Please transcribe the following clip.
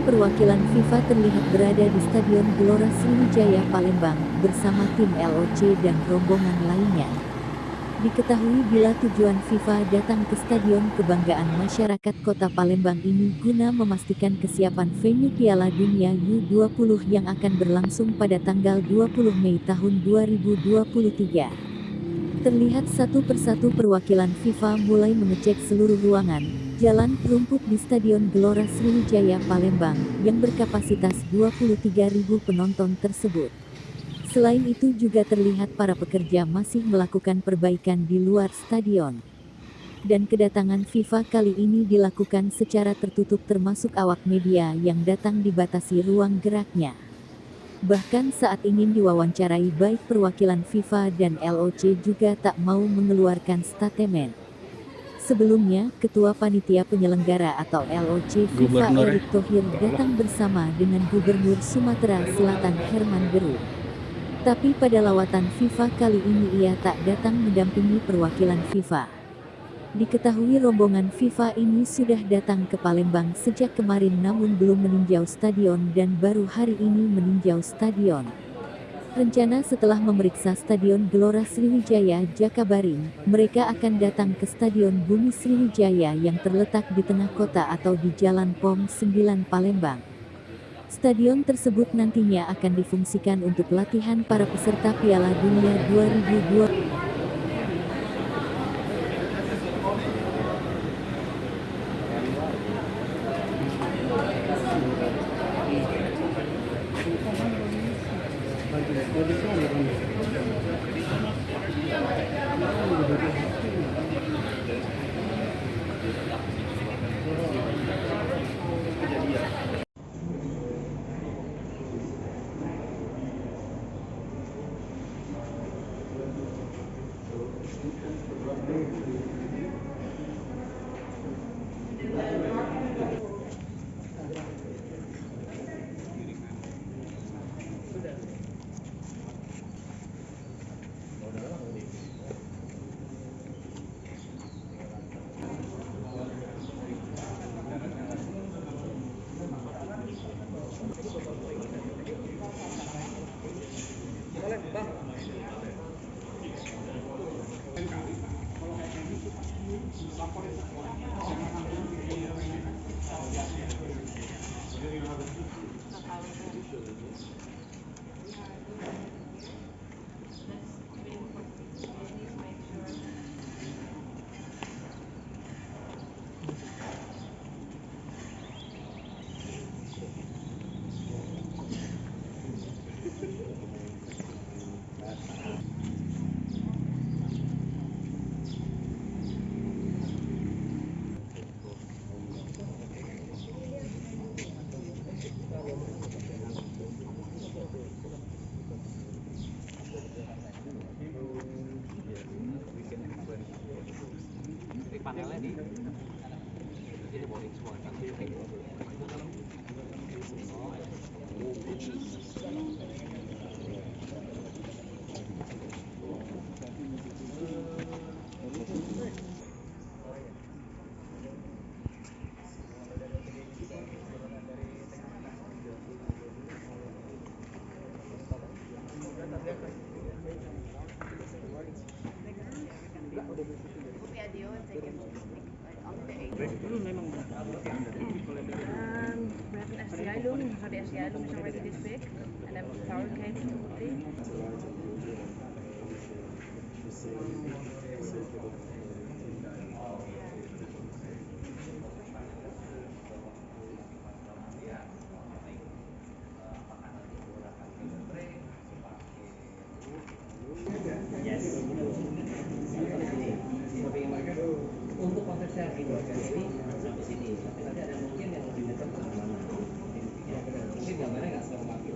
perwakilan FIFA terlihat berada di Stadion Gelora Sriwijaya Palembang bersama tim LOC dan rombongan lainnya. Diketahui bila tujuan FIFA datang ke Stadion Kebanggaan Masyarakat Kota Palembang ini guna memastikan kesiapan venue Piala Dunia U20 yang akan berlangsung pada tanggal 20 Mei tahun 2023. Terlihat satu persatu perwakilan FIFA mulai mengecek seluruh ruangan, jalan rumput di Stadion Gelora Sriwijaya Palembang yang berkapasitas 23.000 penonton tersebut. Selain itu juga terlihat para pekerja masih melakukan perbaikan di luar stadion. Dan kedatangan FIFA kali ini dilakukan secara tertutup termasuk awak media yang datang dibatasi ruang geraknya. Bahkan saat ingin diwawancarai baik perwakilan FIFA dan LOC juga tak mau mengeluarkan statement. Sebelumnya, Ketua Panitia Penyelenggara atau LOC FIFA Erick Thohir datang bersama dengan Gubernur Sumatera Selatan Herman Deru. Tapi pada lawatan FIFA kali ini ia tak datang mendampingi perwakilan FIFA. Diketahui rombongan FIFA ini sudah datang ke Palembang sejak kemarin namun belum meninjau stadion dan baru hari ini meninjau stadion. Rencana setelah memeriksa Stadion Gelora Sriwijaya Jakabaring, mereka akan datang ke Stadion Bumi Sriwijaya yang terletak di tengah kota atau di Jalan POM 9 Palembang. Stadion tersebut nantinya akan difungsikan untuk latihan para peserta Piala Dunia 2022. Panelnya di dibawain semua. Memang we have an SCI loan, so the SCI loan is already this big, and then power cable probably. Untuk konteksnya ini sampai sini, tapi nanti ada mungkin yang lebih dekat ke mana-mana. Mungkin gambarnya nggak selalu mati.